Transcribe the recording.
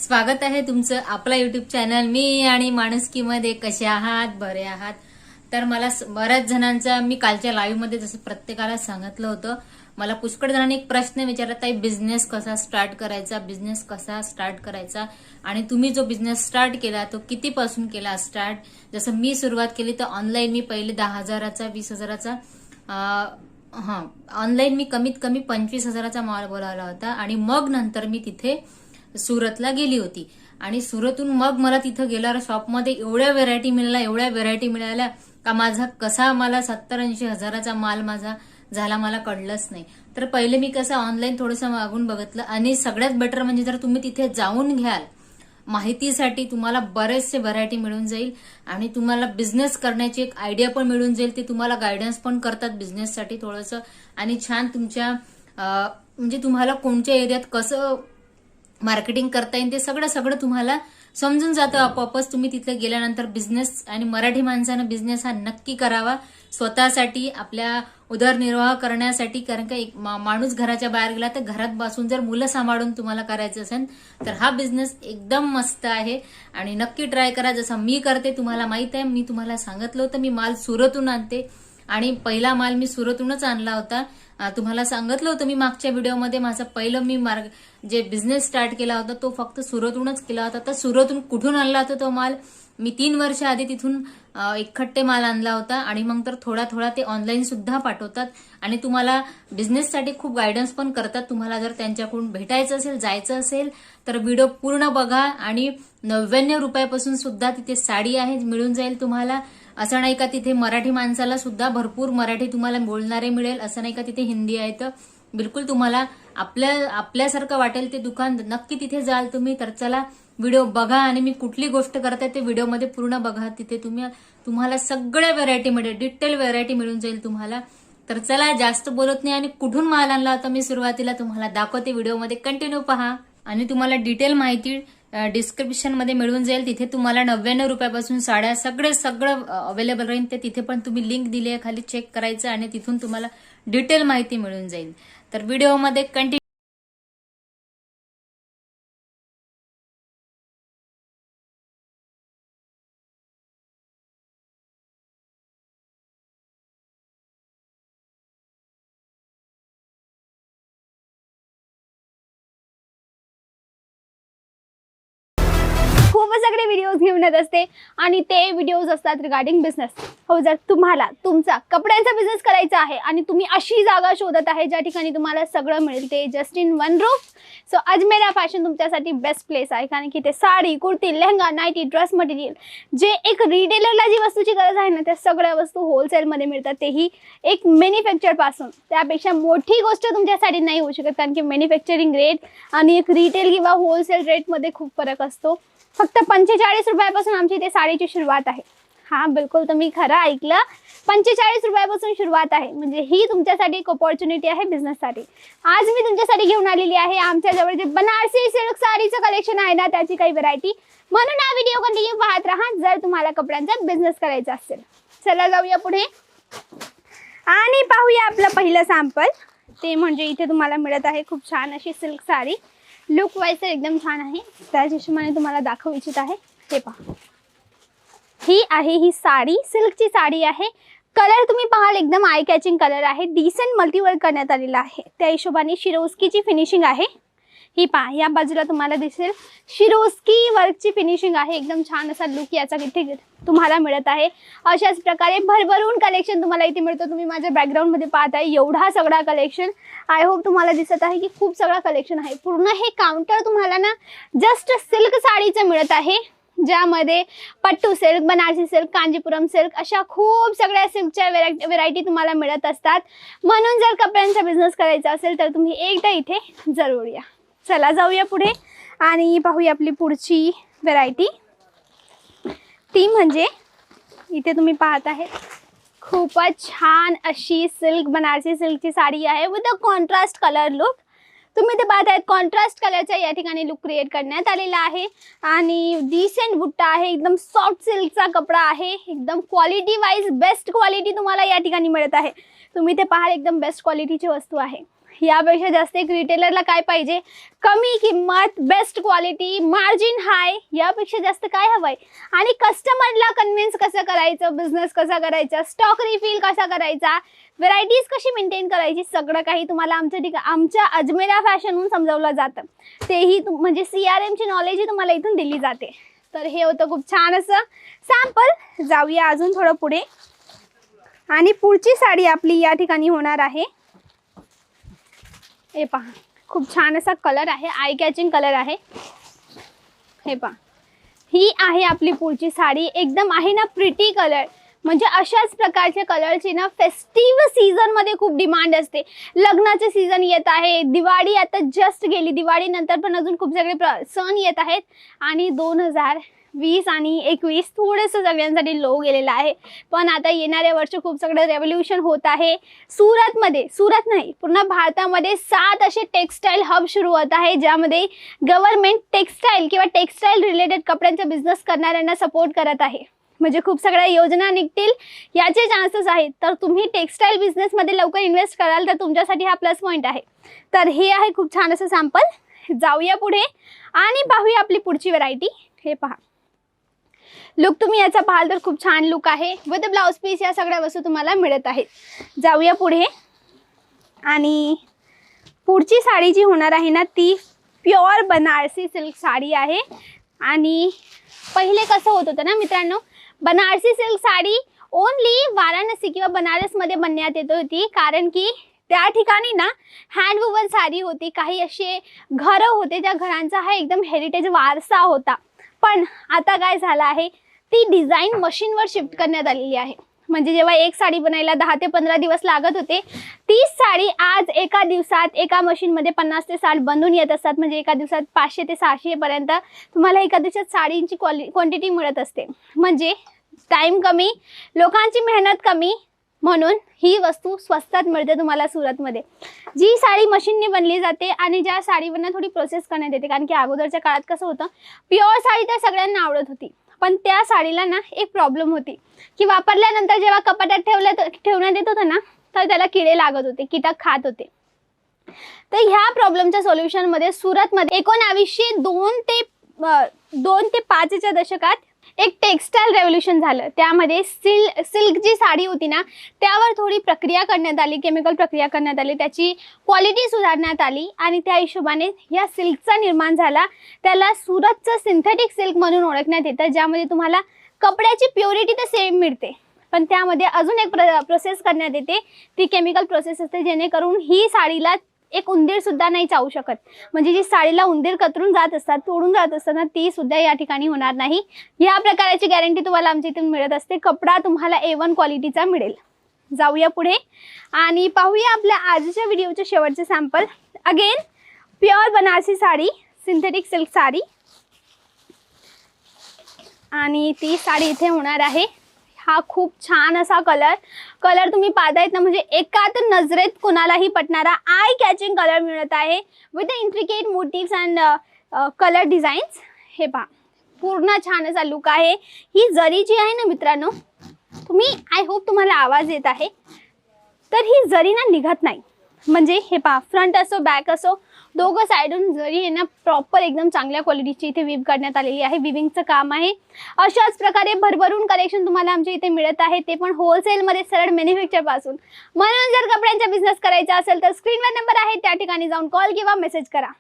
स्वागत आहे तुमचं आपला युट्यूब चॅनल मी आणि माणुसकीमध्ये. कसे आहात? बरे आहात? तर मला बऱ्याच जणांचा मी कालच्या लाईव्ह मध्ये जसं प्रत्येकाला सांगितलं होतं, मला पुष्कळ जणांनी एक प्रश्न विचारला, ताई बिझनेस कसा स्टार्ट करायचा आणि तुम्ही जो बिझनेस स्टार्ट केला तो कितीपासून केला स्टार्ट. जसं मी सुरुवात केली तर ऑनलाईन मी पहिले 10,000चा 20,000चा ऑनलाईन मी कमीत कमी 25,000चा माल बोलावला होता आणि मग नंतर मी तिथे सुरतला गेली होती आणि सुरतहून मग मला तिथं गेल्यावर शॉपमध्ये एवढ्या व्हेरायटी मिळाल्या का माझा कसा मला 70-80 हजाराचा माल माझा झाला मला कळलंच नाही. तर पहिले मी कसं ऑनलाईन थोडंसं मागून बघितलं आणि सगळ्यात बेटर म्हणजे जर तुम्ही तिथे जाऊन घ्याल माहितीसाठी तुम्हाला बरेचसे व्हरायटी मिळून जाईल आणि तुम्हाला बिझनेस करण्याची एक आयडिया पण मिळून जाईल. ते तुम्हाला गायडन्स पण करतात बिझनेससाठी थोडंसं आणि छान तुमच्या म्हणजे तुम्हाला कोणत्या एरियात कसं मार्केटिंग करता येईल ते सगळं तुम्हाला समजून जातं आपोआपच. तुम्ही तिथे गेल्यानंतर बिझनेस आणि मराठी माणसानं बिझनेस हा नक्की करावा स्वतःसाठी, आपल्या उदरनिर्वाह करण्यासाठी. कारण का एक माणूस घराच्या बाहेर गेला तर घरात बसून जर मुलं सांभाळून तुम्हाला करायचं असेल तर हा बिझनेस एकदम मस्त आहे आणि नक्की ट्राय करा. जसं मी करते तुम्हाला माहित आहे, मी तुम्हाला सांगितलं होतं मी माल सुरतहून आणते आणि पहिला माल मी सुरतहूनच आणला होता. तुम्हाला सांगितलं होतं मी मागच्या व्हिडिओमध्ये, माझं पहिलं मी जे बिझनेस स्टार्ट केला होता तो फक्त सुरतहूनच केला होता. तर सुरतहून कुठून आणला होता तो माल? मी 3 वर्ष आधी तिथून एकखट्टे माल आणला होता आणि मग तर थोडा ते ऑनलाईन सुद्धा पाठवतात आणि तुम्हाला बिझनेससाठी खूप गायडन्स पण करतात. तुम्हाला जर त्यांच्याकडून भेटायचं असेल, जायचं असेल तर व्हिडिओ पूर्ण बघा आणि 99 रुपयापासून सुद्धा तिथे साडी आहे मिळून जाईल तुम्हाला. असं नाही का तिथे मराठी माणसाला सुद्धा भरपूर मराठी तुम्हाला बोलणारे मिळेल, असं नाही का तिथे हिंदी आहे. तर बिलकुल तुम्हाला आपल्यासारखं वाटेल ते दुकान, नक्की तिथे जाल तुम्ही. तर चला व्हिडिओ बघा आणि मी कुठली गोष्ट करते ते व्हिडिओमध्ये पूर्ण बघा. तिथे तुम्हाला सगळ्या व्हरायटी मिळेल, डिटेल व्हरायटी मिळून जाईल तुम्हाला. तर चला जास्त बोलत नाही आणि कुठून माल आणला होता मी सुरुवातीला तुम्हाला दाखवते, व्हिडिओमध्ये कंटिन्यू पहा आणि तुम्हाला डिटेल माहिती डिस्क्रिप्शन मध्ये मिळून जाईल. तिथे तुम्हाला 99 रुपयापासून साड्या सगळं अवेलेबल राहील. ते तिथे पण तुम्ही लिंक दिली आहे, खाली चेक करायचं आणि तिथून तुम्हाला डिटेल माहिती मिळून जाईल. तर व्हिडिओमध्ये कंटिन्यू. खूप सगळे व्हिडिओज घेऊन येत असते आणि ते व्हिडिओज असतात रिगार्डिंग बिझनेस. हो, जर तुम्हाला तुमचा कपड्यांचा बिझनेस करायचा आहे आणि तुम्ही अशी जागा शोधत आहे ज्या ठिकाणी तुम्हाला सगळं मिळेल ते just in one roof, so Ajmera fashion तुमच्यासाठी बेस्ट प्लेस आहे. कारण की ते sari, kurti, lehenga, nightie, dress material जे एक रिटेलरला जी वस्तूची गरज आहे ना त्या सगळ्या वस्तू होलसेलमध्ये मिळतात, तेही एक मॅन्युफॅक्चर पासून. त्यापेक्षा मोठी गोष्ट तुमच्यासाठी नाही होऊ शकत, कारण की मॅन्युफॅक्चरिंग रेट आणि एक रिटेल किंवा होलसेल रेटमध्ये खूप फरक असतो. फक्त 45 रुपयापासून आमची इथे साडीची सुरुवात आहे. हा, बिलकुल तुम्ही खरं ऐकलं, 45 रुपयापासून सुरुवात आहे. म्हणजे ही तुमच्यासाठी एक अपॉर्च्युनिटी आहे बिझनेससाठी. आज मी तुमच्यासाठी घेऊन आलेली आहे आमच्याजवळ जे बनारसी सिल्क साडीचं कलेक्शन आहे ना त्याची काही व्हरायटी. म्हणून हा व्हिडिओ कंटिन्यू पाहत राहा जर तुम्हाला कपड्यांचा बिझनेस करायचा असेल. चला जाऊया पुढे आणि पाहूया आपलं पहिलं सॅम्पल. ते म्हणजे इथे तुम्हाला मिळत आहे खूप छान अशी सिल्क साडी. लुक वाईज तर एकदम छान आहे, त्याच हिशोबाने तुम्हाला दाखवू इच्छित आहे. हे पहा, ही आहे ही साडी, सिल्कची साडी आहे. कलर तुम्ही पाहाल एकदम आय कॅचिंग कलर आहे, डिसेंट मल्टीवर्क करण्यात आलेला आहे. त्या हिशोबाने शिरोस्कीची फिनिशिंग आहे. ही पहा, या बाजूला तुम्हाला दिसेल शिरोस्की वर्कची फिनिशिंग आहे. एकदम छान असा लुक याचा इथे तुम्हाला मिळत आहे. अशाच प्रकारे भरभरून कलेक्शन तुम्हाला इथे मिळतं. तुम्ही माझ्या बॅकग्राऊंडमध्ये पाहत आहे एवढा सगळा कलेक्शन. आय होप तुम्हाला दिसत आहे की खूप सगळा कलेक्शन आहे. पूर्ण हे काउंटर तुम्हाला ना जस्ट सिल्क साडीचं मिळत आहे, ज्यामध्ये pattu silk, Banarasi silk, Kanjeevaram silk अशा खूप सगळ्या सिल्कच्या व्हेरायटी तुम्हाला मिळत असतात. म्हणून जर कपड्यांचा बिझनेस करायचा असेल तर तुम्ही एकदा इथे जरूर या. चला जाऊया पुढे आणि पाहूया आपली पुढची व्हेरायटी. ती म्हणजे इथे तुम्ही पाहत आहे खूपच छान अशी सिल्क, बनारसी सिल्कची साडी आहे with a contrast colour look. तुम्ही ते पाहत आहेत कॉन्ट्रास्ट कलरचा या ठिकाणी लुक क्रिएट करण्यात आलेला आहे आणि डिसेंट बुट्टा आहे. एकदम सॉफ्ट सिल्कचा कपडा आहे. एकदम क्वालिटी वाईज बेस्ट क्वालिटी तुम्हाला या ठिकाणी मिळत आहे. तुम्ही ते पाहाल एकदम बेस्ट क्वालिटीची वस्तू आहे. यापेक्षा जास्त एक रिटेलरला काय पाहिजे, कमी किंमत, बेस्ट क्वालिटी, मार्जिन हाय, यापेक्षा जास्त काय हवंय. आणि कस्टमरला कन्व्हिन्स कसं करायचं, बिझनेस कसा करायचा, स्टॉक रिफिल कसा करायचा, व्हरायटीज कशी मेंटेन करायची, सगळं काही तुम्हाला आमच्या अजमेरा फॅशनहून समजावलं जातं. तेही म्हणजे CRM ची नॉलेज तुम्हाला इथून दिली जाते. तर हे होतं खूप छान असं सॅम्पल. जाऊया अजून थोडं पुढे. आणि पुढची साडी आपली या ठिकाणी होणार आहे. हे पहा, खूप छान असा कलर आहे, आय कॅचिंग कलर आहे. हे पहा, ही आहे आपली पुढची साडी. एकदम आहे ना प्रिटी कलर. म्हणजे अशाच प्रकारच्या कलरची ना फेस्टिव्ह सीझन मध्ये खूप डिमांड असते. लग्नाचे सीझन येत आहे, दिवाळी आता जस्ट गेली, दिवाळी नंतर पण अजून खूप सगळे सण येत आहेत. आणि 2020 आणि 2021 थोडंसं सगळ्यांसाठी लो गेलेलं आहे. पण आता येणारे वर्ष खूप सगळं रेव्होल्युशन होत आहे. सुरत नाही, पूर्ण भारतामध्ये 7 असे टेक्सटाईल हब सुरू होत आहे, ज्यामध्ये गव्हर्नमेंट टेक्सटाईल किंवा टेक्सटाईल रिलेटेड कपड्यांचा बिझनेस करणाऱ्यांना सपोर्ट करत आहे. म्हणजे खूप सगळ्या योजना निघतील याचे चान्सेस आहेत. तर तुम्ही टेक्सटाईल बिझनेसमध्ये लवकर इन्व्हेस्ट कराल तर तुमच्यासाठी हा प्लस पॉईंट आहे. तर हे आहे खूप छान असं सॅम्पल. जाऊया पुढे आणि पाहूया आपली पुढची व्हरायटी. हे पहा, लुक तुम्ही याचा पाहाल तर खूप छान लुक आहे. विथ ब्लाउज पीस या सगळ्या वस्तू तुम्हाला मिळत आहेत. जाऊया पुढे. आणि पुढची साडी जी होणार आहे ना ती प्युअर बनारसी सिल्क साडी आहे. आणि पहिले कसं होत होतं ना मित्रांनो, बनारसी सिल्क साडी ओनली वाराणसी किंवा बनारसमध्ये बनण्यात येत होती. कारण की त्या ठिकाणी ना हँडवूवन साडी होती. काही असे घरं होते, त्या घरांचा हा एकदम हेरिटेज वारसा होता. पण आता काय झालं आहे, ती डिझाईन मशीनवर शिफ्ट करण्यात आलेली आहे. म्हणजे जेव्हा एक साडी बनायला 10 ते 15 दिवस लागत होते, तीच साडी आज एका दिवसात एका मशीनमध्ये 50 ते 60 बनून येत असतात. म्हणजे एका दिवसात 500 ते 600 पर्यंत तुम्हाला एका दिवसात साडींची क्वांटिटी मिळत असते. म्हणजे टाइम कमी, लोकांची मेहनत कमी, म्हणून ही वस्तू स्वस्तात मिळते तुम्हाला सुरतमध्ये. जी साडी मशीनने बनली जाते आणि ज्या साडीवरनं थोडी प्रोसेस करण्यात येते. कारण की अगोदरच्या काळात कसं होतं, प्युअर साडी तर सगळ्यांना आवडत होती, पण त्या साडीला ना एक प्रॉब्लेम होती की वापरल्यानंतर जेव्हा कपाटात ठेवण्यात येत होतं ना, तर त्याला किडे लागत होते, कीटक खात होते. तर ह्या प्रॉब्लेमच्या सोल्युशनमध्ये सुरतमध्ये 1902 ते 5च्या दशकात एक टेक्सटाईल रेव्होल्युशन झालं. त्यामध्ये सिल्क जी साडी होती ना त्यावर थोडी प्रक्रिया करण्यात आली, केमिकल प्रक्रिया करण्यात आली, त्याची क्वालिटी सुधारण्यात आली आणि त्या हिशोबाने या सिल्कचा निर्माण झाला. त्याला सुरतचं सिंथेटिक सिल्क म्हणून ओळखण्यात येतं, ज्यामध्ये तुम्हाला कपड्याची प्युरिटी तर सेम मिळते, पण त्यामध्ये अजून एक प्रोसेस करण्यात येते. ती केमिकल प्रोसेस असते, जेणेकरून ही साडीला एक उंदीर सुद्धा नाही चावू शकत. म्हणजे जी साडीला उंदीर कतरून जात असतात, तोडून जात असताना ती सुद्धा या ठिकाणी होणार नाही. या प्रकारची गॅरंटी तुम्हाला आमच्या इथून मिळत असते. कपडा तुम्हाला A1 क्वालिटीचा मिळेल. जाऊया पुढे आणि पाहूया आपल्या आजच्या व्हिडिओचे शेवटचे sample. Again pure Banarasi sari, synthetic silk sari. आणि ती साडी इथे होणार आहे. हा खूप छान असा कलर तुम्ही पाहतायत ना, म्हणजे एका तर नजरेत कोणालाही पटणारा आय कॅचिंग कलर मिळत आहे with intricate motifs and colour designs. हे पहा, पूर्ण छान असा लुक आहे. ही जरी जी आहे ना मित्रांनो, आय होप तुम्हाला आवाज येत आहे, तर ही जरी ना निघत नाही. म्हणजे हे पहा, फ्रंट असो बॅक असो, दोघं साईडून जरी आहे ना प्रॉपर एकदम चांगल्या क्वालिटीची इथे विव करण्यात आलेली आहे. विविंगचं काम आहे. अशाच प्रकारे भरभरून कलेक्शन तुम्हाला आमच्या इथे मिळत आहे, ते पण होलसेलमध्ये, सरळ मॅन्युफॅक्चर पासून. म्हणून जर कपड्यांचा बिझनेस करायचा असेल तर स्क्रीनवर नंबर आहे, त्या ठिकाणी जाऊन कॉल किंवा मेसेज करा.